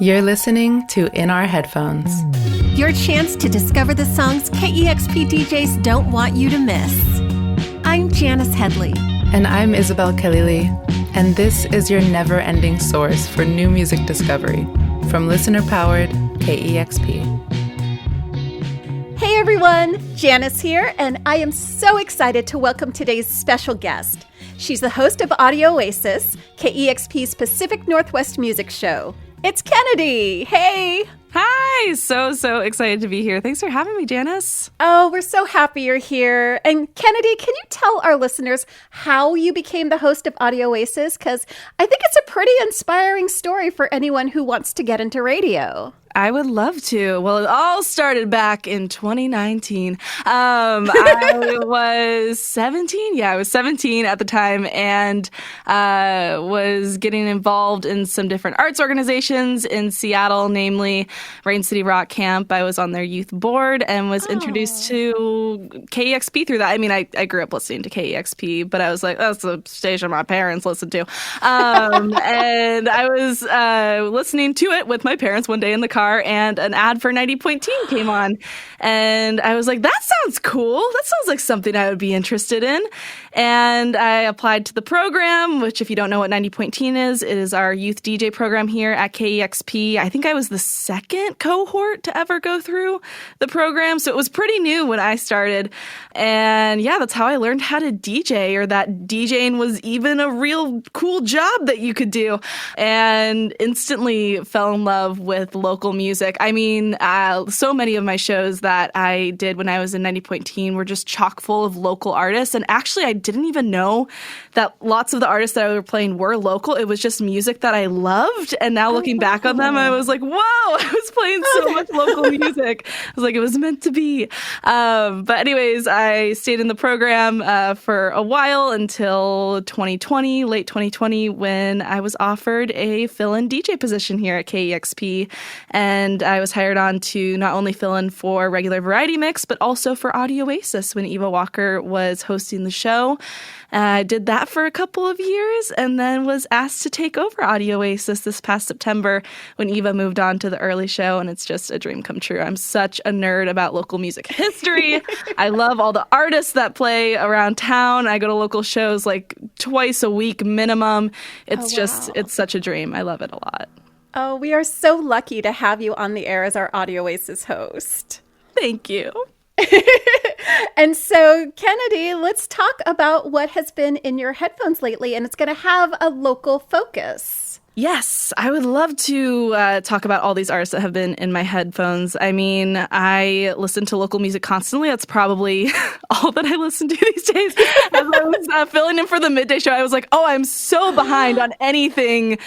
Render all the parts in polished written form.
You're listening to In Our Headphones. Your chance to discover the songs KEXP DJs don't want you to miss. I'm Janice Headley. And I'm Isabel Khalili. And this is your never-ending source for new music discovery from listener-powered KEXP. Hey everyone, Janice here, and I am so excited to welcome today's special guest. She's the host of Audioasis, KEXP's Pacific Northwest music show. It's Kennady. Hey. Hi. So excited to be here. Thanks for having me, Janice. Oh, we're so happy you're here. And Kennady, can you tell our listeners how you became the host of Audioasis? Because I think it's a pretty inspiring story for anyone who wants to get into radio. I would love to. Well, it all started back in 2019. I was 17. Yeah, I was 17 at the time and was getting involved in some different arts organizations in Seattle, namely Rain City Rock Camp. I was on their youth board and was introduced to KEXP through that. I mean, I grew up listening to KEXP, but I was like, that's the station my parents listened to. And I was listening to it with my parents one day in the car, and an ad for 90.10 came on. And I was like, that sounds cool. That sounds like something I would be interested in. And I applied to the program, which if you don't know what 90.10 is, it is our youth DJ program here at KEXP. I think I was the second cohort to ever go through the program. So it was pretty new when I started. And yeah, that's how I learned how to DJ, or that DJing was even a real cool job that you could do. And instantly fell in love with local music. I mean, so many of my shows that I did when I was in 90.10 were just chock full of local artists. And actually, I didn't even know that lots of the artists that I were playing were local. It was just music that I loved. And now looking back on them, I was like, whoa, I was playing so much local music. I was like, it was meant to be. But anyways, I stayed in the program for a while until 2020, late 2020, when I was offered a fill-in DJ position here at KEXP. And I was hired on to not only fill in for regular variety mix, but also for Audioasis when Eva Walker was hosting the show. I did that for a couple of years and then was asked to take over Audioasis this past September when Eva moved on to the early show, and it's just a dream come true. I'm such a nerd about local music history. I love all the artists that play around town. I go to local shows like twice a week minimum. It's it's such a dream. I love it a lot. Oh, we are so lucky to have you on the air as our Audioasis host. Thank you. And so, Kennady, let's talk about what has been in your headphones lately, and it's going to have a local focus. Yes, I would love to talk about all these artists that have been in my headphones. I mean, I listen to local music constantly. That's probably all that I listen to these days. As I was filling in for the midday show, I was like, oh, I'm so behind on anything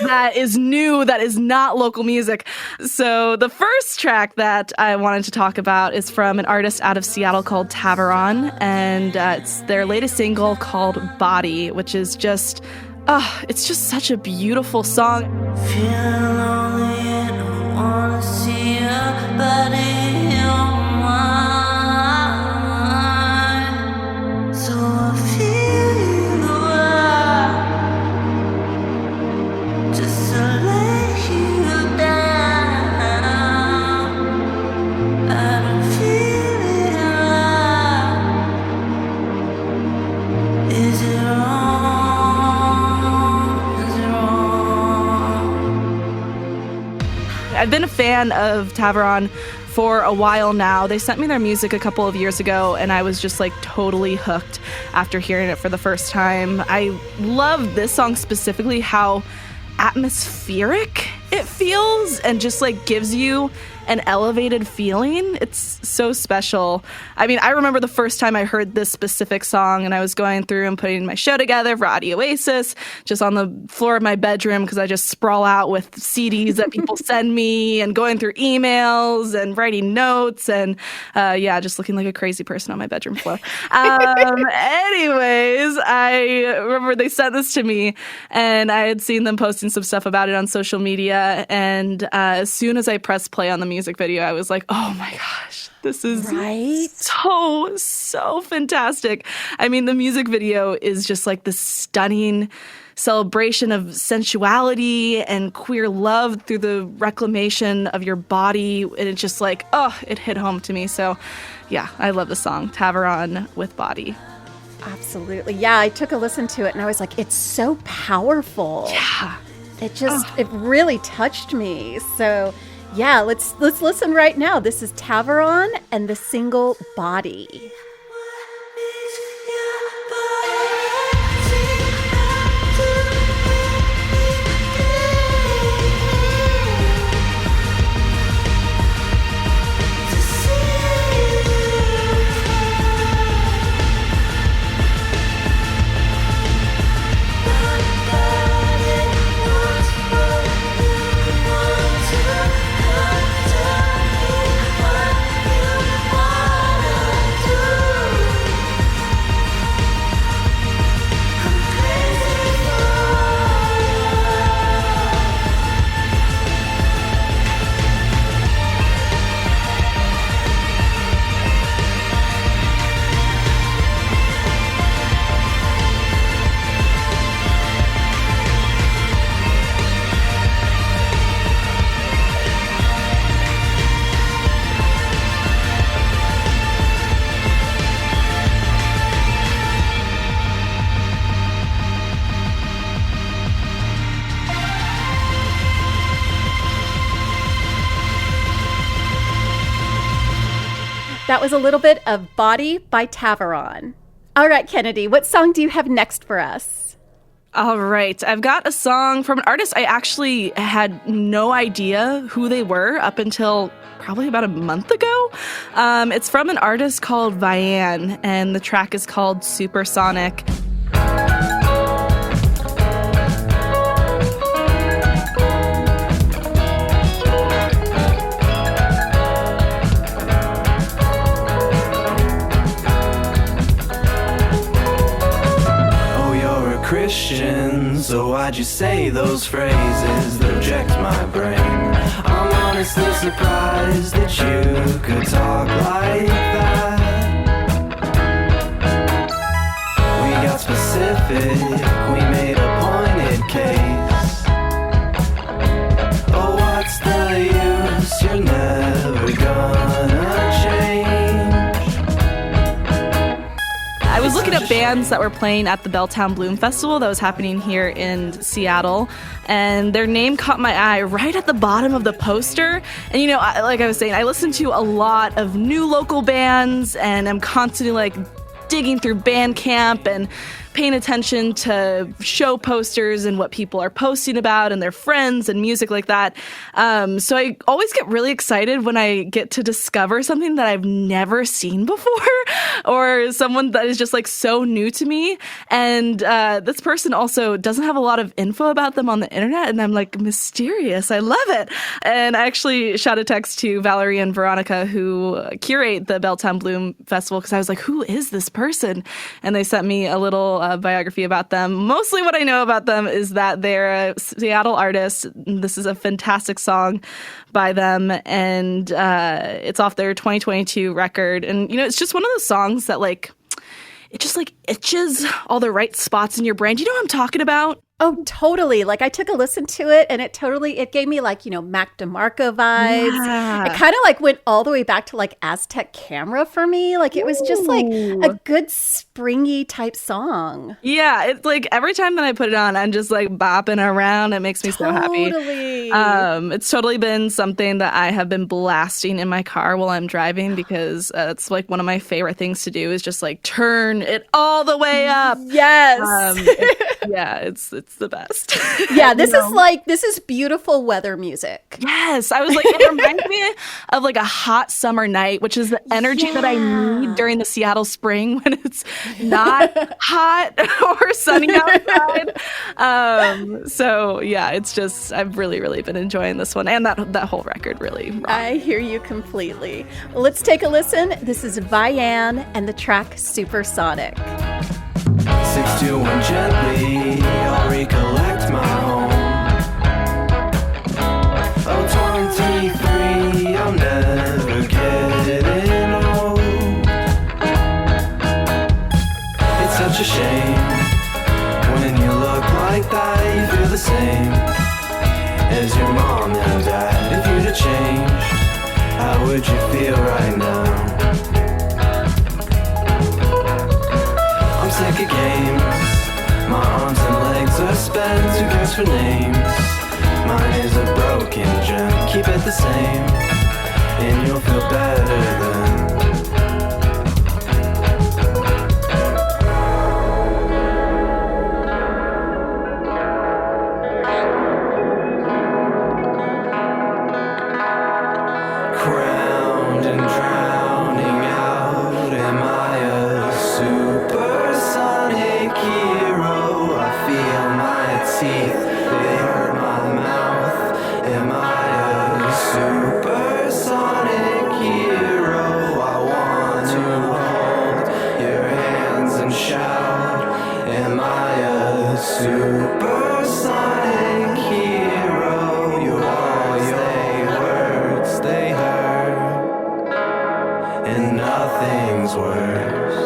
that is new, that is not local music. So the first track that I wanted to talk about is from an artist out of Seattle called Thavaron, and it's their latest single called Body, which is just... it's just such a beautiful song. Feeling lonely and I wanna see your body on mine. So I feel you up, just to let you down. I don't feel it right. Is it wrong? I've been a fan of Thavaron for a while now. They sent me their music a couple of years ago, and I was just like totally hooked after hearing it for the first time. I love this song specifically, how atmospheric it feels and just like gives you an elevated feeling. It's so special. I mean, I remember the first time I heard this specific song and I was going through and putting my show together for Audioasis just on the floor of my bedroom because I just sprawl out with CDs that people send me and going through emails and writing notes and just looking like a crazy person on my bedroom floor. Anyways, I remember they sent this to me and I had seen them posting some stuff about it on social media, and as soon as I pressed play on the music video, I was like, oh my gosh, this is so fantastic. I mean, the music video is just like this stunning celebration of sensuality and queer love through the reclamation of your body. And it's just like, oh, it hit home to me. So yeah, I love the song, Thavaron with Body. Absolutely. Yeah, I took a listen to it and I was like, it's so powerful. Yeah. It really touched me. So yeah, let's listen right now. This is Thavaron and the single Body. That was a little bit of Body by Thavaron. All right, Kennady, what song do you have next for us? All right. I've got a song from an artist I actually had no idea who they were up until probably about a month ago. It's from an artist called VIANNE, and the track is called Supersonic. So why'd you say those phrases that object my brain? I'm honestly surprised that you could talk like that. We got specific, we made a pointed case. Oh, what's the use? You're never gonna change. I was looking at bands that were playing at the Belltown Bloom Festival that was happening here in Seattle, and their name caught my eye right at the bottom of the poster. And you know, like I was saying, I listen to a lot of new local bands, and I'm constantly like digging through Bandcamp and paying attention to show posters and what people are posting about and their friends and music like that. So I always get really excited when I get to discover something that I've never seen before or someone that is just like so new to me. And this person also doesn't have a lot of info about them on the internet. And I'm like, mysterious. I love it. And I actually shot a text to Valerie and Veronica, who curate the Belltown Bloom Festival, because I was like, who is this person? And they sent me a little biography about them. Mostly what I know about them is that they're a Seattle artist. This is a fantastic song by them, and it's off their 2022 record. And, you know, it's just one of those songs that, like, it just, like, itches all the right spots in your brain. Do you know what I'm talking about? Oh, totally. Like, I took a listen to it, and it gave me, like, you know, Mac DeMarco vibes. Yeah. It kind of, like, went all the way back to, like, Aztec Camera for me. Like, it was just, like, a good springy type song. Yeah, it's like every time that I put it on, I'm just, like, bopping around. It makes me so happy. Totally. It's totally been something that I have been blasting in my car while I'm driving, because it's, like, one of my favorite things to do is just, like, turn it all the way up. Yes. It's the best. Yeah, this is beautiful weather music. Yes, I was like, it reminds me of like a hot summer night, which is the energy that I need during the Seattle spring when it's not hot or sunny outside. So yeah, it's just, I've really, really been enjoying this one, and that whole record really rocks. I hear you completely. Well, let's take a listen. This is VIANNE and the track Supersonic. 621 gently, I'll recollect my home. Oh, 23, I'm never getting old. It's such a shame when you look like that you feel the same as your mom and dad. If you to change, how would you feel right now? I'm sick of games. My arms and legs are spent. Who cares for names? Mine is a broken gem. Keep it the same, and you'll feel better then. Crowned and drowning out, am I a supersonic hero? I feel my teeth, they hurt my mouth. Am I a supersonic hero? I want to hold your hands and shout. Am I a supersonic hero? You all say words, they hurt, and nothing's worse.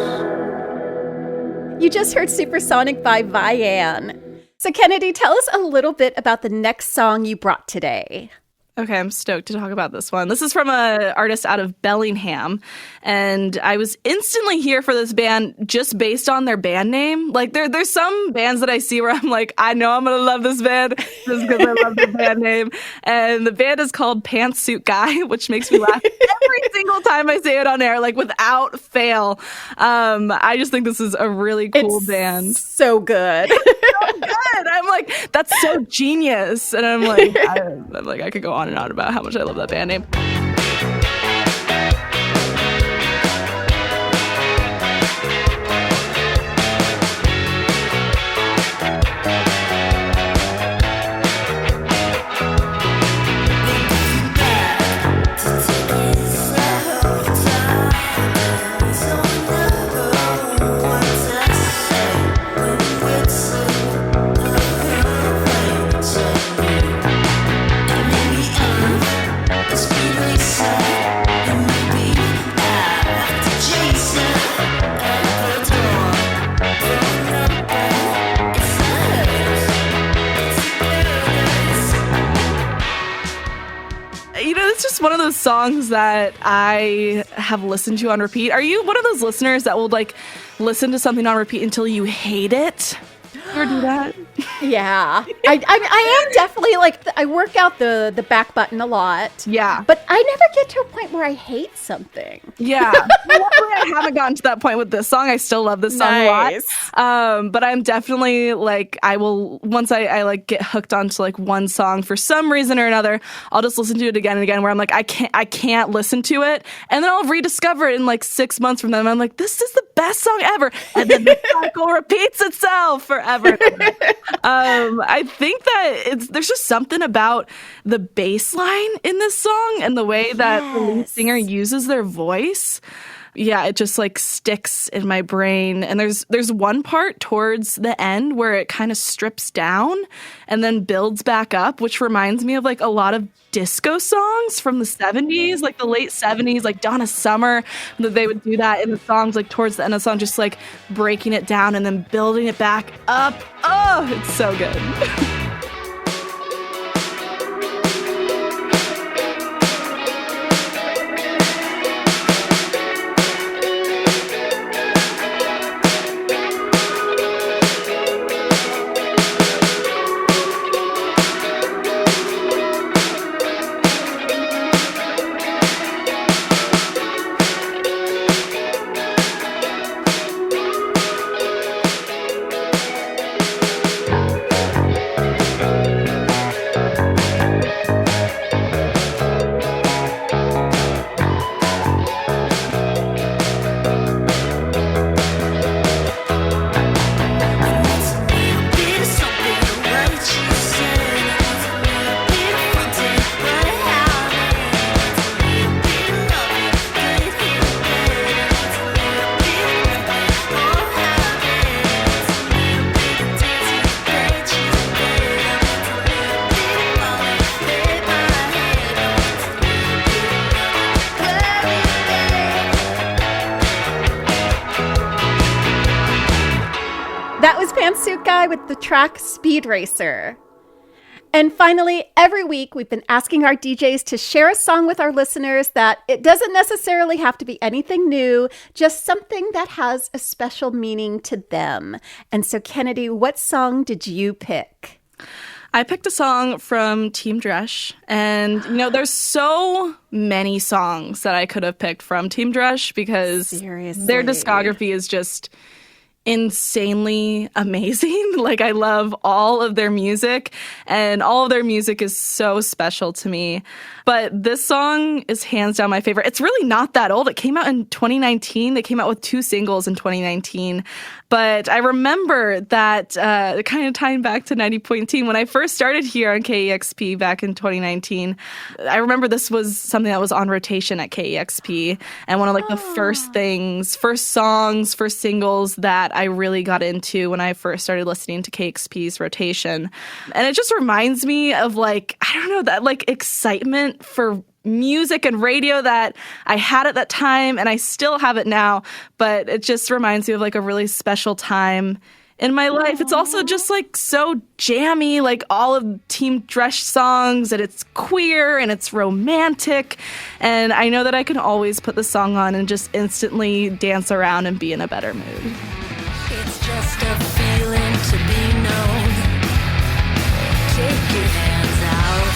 You just heard Supersonic by VIANNE. So, Kennedy, tell us a little bit about the next song you brought today. Okay, I'm stoked to talk about this one. This is from an artist out of Bellingham, and I was instantly here for this band just based on their band name. Like, there's some bands that I see where I'm like, I know I'm going to love this band just because I love the band name. And the band is called Pantsuitguy, which makes me laugh every single time I say it on air, like without fail. I just think this is a really cool band. So good. So good. I'm like, that's so genius. And I'm like, I could go on and on about how much I love that band name. It's just one of those songs that I have listened to on repeat. Are you one of those listeners that will like listen to something on repeat until you hate it? You ever do that? Yeah. I am definitely like, I work out the back button a lot. Yeah. But I never get to a point where I hate something. Yeah. Luckily, I haven't gotten to that point with this song. I still love this song a lot. But I'm definitely like, I will, once I like get hooked onto like one song for some reason or another, I'll just listen to it again and again where I'm like, I can't listen to it. And then I'll rediscover it in like 6 months from then. I'm like, this is the best song ever. And then the cycle repeats itself forever. I think that there's just something about the bass line in this song and the way that the lead singer uses their voice. Yeah, it just like sticks in my brain. And there's one part towards the end where it kind of strips down and then builds back up, which reminds me of like a lot of disco songs from the 70s, like the late 70s, like Donna Summer, that they would do that in the songs, like towards the end of the song, just like breaking it down and then building it back up. Oh, it's so good. Pantsuitguy with the track Speedracer. And finally, every week we've been asking our DJs to share a song with our listeners that it doesn't necessarily have to be anything new, just something that has a special meaning to them. And so, Kennady, what song did you pick? I picked a song from Team Dresch, and there's so many songs that I could have picked from Team Dresch because Seriously. Their discography is just insanely amazing. Like, I love all of their music, and all of their music is so special to me. But this song is hands down my favorite. It's really not that old. It came out in 2019. They came out with 2 singles in 2019. But I remember that kind of tying back to 90.10 when I first started here on KEXP back in 2019. I remember this was something that was on rotation at KEXP, and one of the first songs, first singles that I really got into when I first started listening to KEXP's rotation. And it just reminds me of that excitement for music and radio that I had at that time, and I still have it now, but it just reminds me of a really special time in my life. It's also just so jammy, all of Team Dresch songs, and it's queer and it's romantic, and I know that I can always put the song on and just instantly dance around and be in a better mood. It's just a feeling to be known. Take your hands out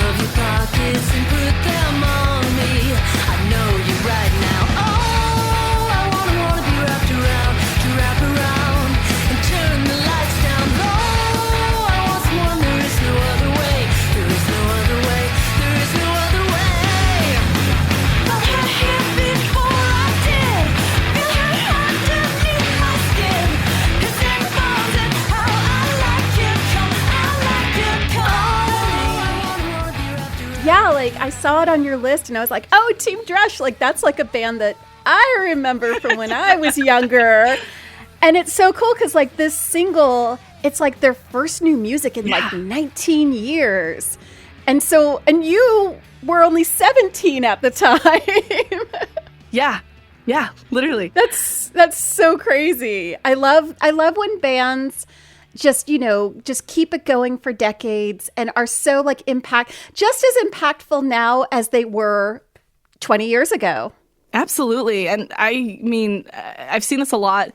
of your pockets and put them on me. I know you right now. Oh, I wanna be wrapped around, to wrap around and turn the lights down low. I want someone, there is no other way. There is no other way. There is no other way. Love her here before I did. Feel her underneath my skin. His neck bones and how I like it. Come, I like it. Come. I wanna be wrapped around. Yeah, I saw it on your list and I was like, oh, Team Dresch, that's a band that I remember from when I was younger. And it's so cool because this single, it's their first new music in 19 years. And you were only 17 at the time. Yeah, literally. That's so crazy. I love when bands just keep it going for decades and are so just as impactful now as they were 20 years ago. Absolutely. And I mean, I've seen this a lot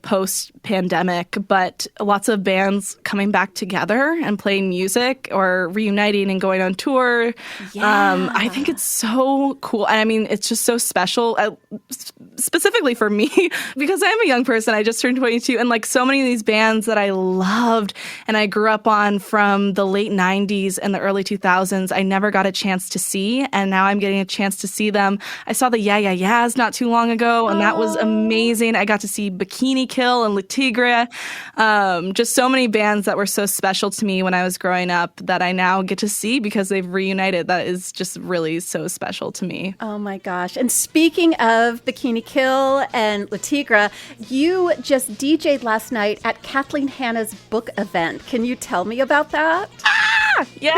post-pandemic, but lots of bands coming back together and playing music or reuniting and going on tour. Yeah. I think it's so cool. And I mean, it's just so special, specifically for me, because I'm a young person. I just turned 22, and so many of these bands that I loved and I grew up on from the late 90s and the early 2000s, I never got a chance to see, and now I'm getting a chance to see them. I saw the Yeah Yeah Yeahs not too long ago, and that was amazing. I got to see Kennady Quille and Le Tigre, just so many bands that were so special to me when I was growing up that I now get to see because they've reunited. That is just really so special to me. Oh my gosh. And speaking of Kennady Quille and Le Tigre, you just DJ'd last night at Kathleen Hanna's book event. Can you tell me about that? Yeah.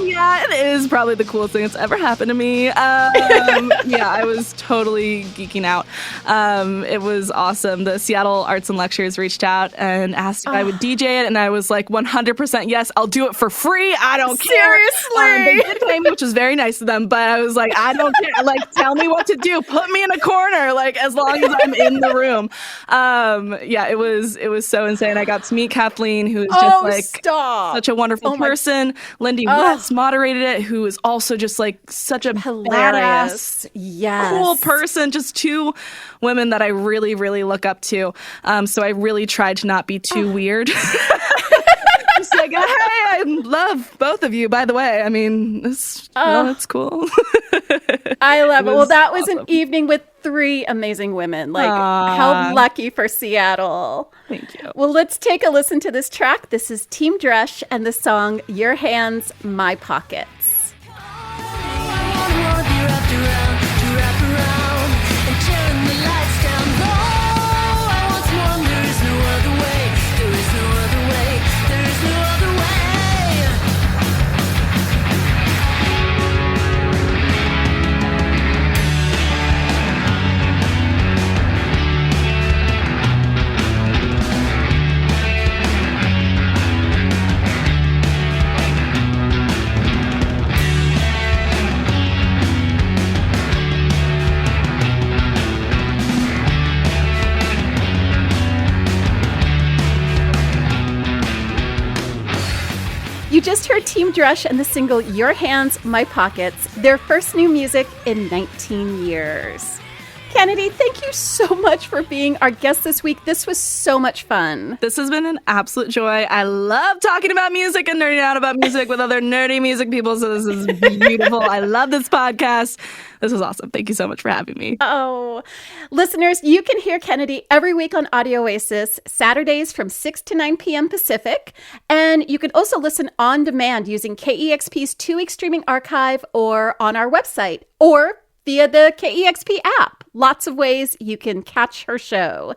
Yeah, it is probably the coolest thing that's ever happened to me. Yeah, I was totally geeking out. It was awesome. The Seattle Arts and Lectures reached out and asked if I would DJ it, and I was 100% yes, I'll do it for free. I don't care. Seriously? They did pay me, which was very nice of them, but I was I don't care. Tell me what to do. Put me in a corner, as long as I'm in the room. Yeah, it was so insane. I got to meet Kathleen, who is just such a wonderful person. Lindy West moderated it, who is also just such a hilarious, badass, cool person. Just 2 women that I really, really look up to. So I really tried to not be too weird. Just hey, I love both of you, by the way. I mean, it's cool. I love it. Well, that was awesome. An evening with 3 amazing women. How lucky for Seattle. Thank you. Well, let's take a listen to this track. This is Team Dresch and the song Your Hands, My Pockets. Wrap around and turn the lights down low. I want more, there is no other You just heard Team Dresch and the single Your Hands, My Pockets, their first new music in 19 years. Kennady, thank you so much for being our guest this week. This was so much fun. This has been an absolute joy. I love talking about music and nerding out about music with other nerdy music people, so this is beautiful. I love this podcast. This was awesome. Thank you so much for having me. Oh, listeners, you can hear Kennady every week on Audioasis, Saturdays from 6 to 9 p.m. Pacific. And you can also listen on demand using KEXP's 2-week streaming archive or on our website or via the KEXP app. Lots of ways you can catch her show.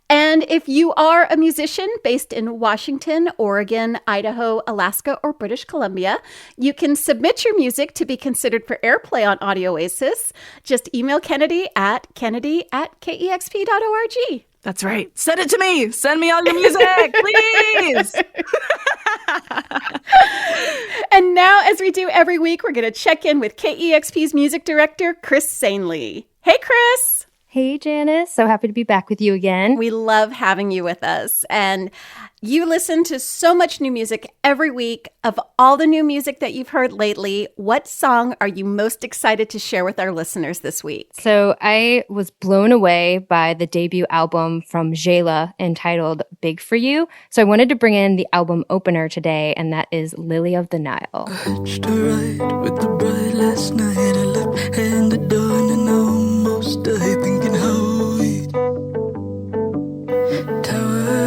And if you are a musician based in Washington, Oregon, Idaho, Alaska, or British Columbia, you can submit your music to be considered for airplay on Audioasis. Just email Kennady at kexp.org. That's right. Send it to me. Send me all your music, please. And now, as we do every week, we're going to check in with KEXP's music director, Chris Sanley. Hey, Chris. Hey, Janice. So happy to be back with you again. We love having you with us. And you listen to so much new music every week. Of all the new music that you've heard lately, what song are you most excited to share with our listeners this week? So I was blown away by the debut album from Zsela entitled Big For You. So I wanted to bring in the album opener today, and that is Lily of the Nile. Hitched a ride with the bride last night. I left handed done and almost died thinking how we tower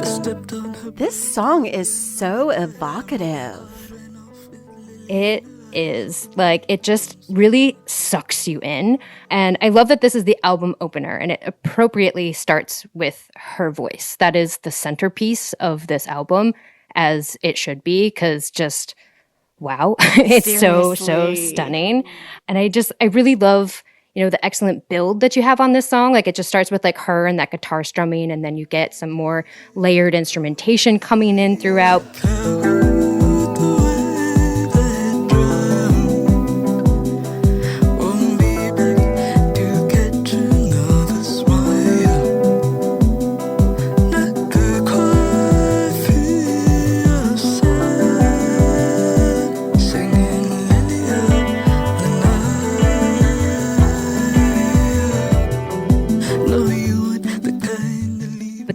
stepped on her. This song is so evocative. It is. Like, it just really sucks you in. And I love that this is the album opener, and it appropriately starts with her voice. That is the centerpiece of this album, as it should be, because just, wow, it's so stunning. And I really love, the excellent build that you have on this song. Like, it just starts with like her and that guitar strumming, and then you get some more layered instrumentation coming in throughout.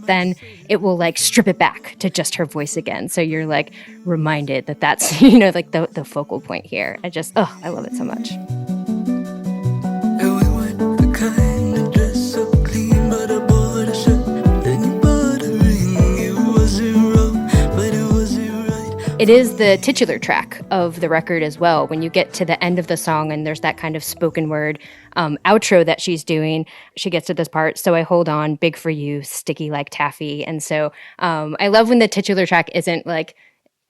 Then it will like strip it back to just her voice again. So you're like reminded that that's, like the focal point here. I love it so much. It is the titular track of the record as well. When you get to the end of the song and there's that kind of spoken word outro that she's doing, she gets to this part, so I hold on, big for you, sticky like taffy. And so I love when the titular track isn't like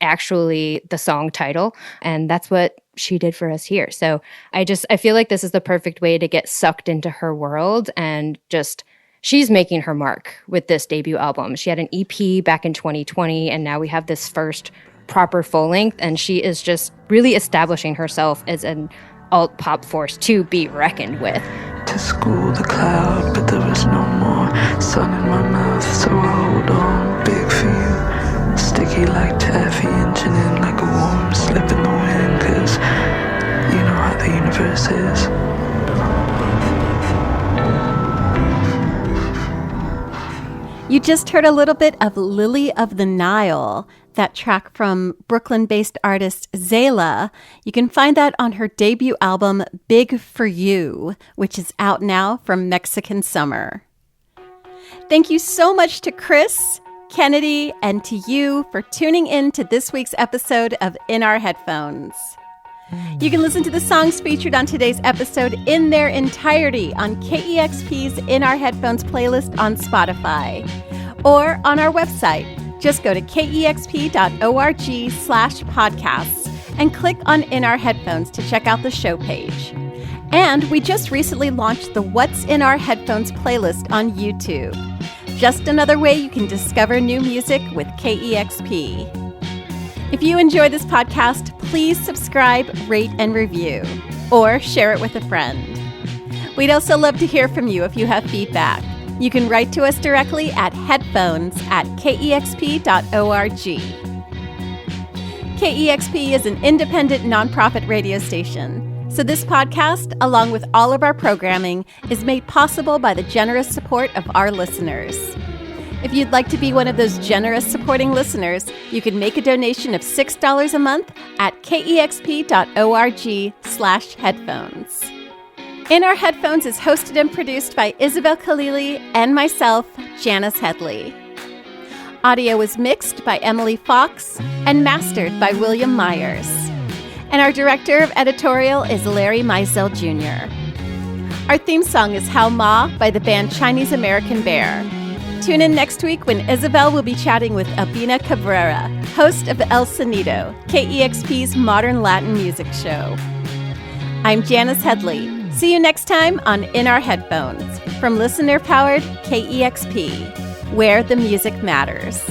actually the song title, and that's what she did for us here. So I feel like this is the perfect way to get sucked into her world, and just she's making her mark with this debut album. She had an EP back in 2020, and now we have this first proper full length, and she is just really establishing herself as an alt pop force to be reckoned with. To school the cloud, but there was no more sun in my mouth, so I hold on, big for you, sticky like taffy, inching in like a warm slip in the wind, 'cause you know how the universe is. You just heard a little bit of Lily of the Nile, that track from Brooklyn-based artist Zsela. You can find that on her debut album, Big For You, which is out now from Mexican Summer. Thank you so much to Chris, Kennady, and to you for tuning in to this week's episode of In Our Headphones. You can listen to the songs featured on today's episode in their entirety on KEXP's In Our Headphones playlist on Spotify or on our website. Just go to kexp.org/podcasts and click on In Our Headphones to check out the show page. And we just recently launched the What's in Our Headphones playlist on YouTube. Just another way you can discover new music with KEXP. If you enjoy this podcast, please subscribe, rate, and review, or share it with a friend. We'd also love to hear from you if you have feedback. You can write to us directly at headphones@kexp.org. KEXP is an independent nonprofit radio station. So this podcast, along with all of our programming, is made possible by the generous support of our listeners. If you'd like to be one of those generous supporting listeners, you can make a donation of $6 a month at kexp.org/headphones. In Our Headphones is hosted and produced by Isabel Khalili and myself, Janice Headley. Audio was mixed by Emily Fox and mastered by William Myers. And our director of editorial is Larry Mizell Jr. Our theme song is How Ma by the band Chinese American Bear. Tune in next week when Isabel will be chatting with Albina Cabrera, host of El Sonido, KEXP's modern Latin music show. I'm Janice Headley. See you next time on In Our Headphones from listener-powered KEXP, where the music matters.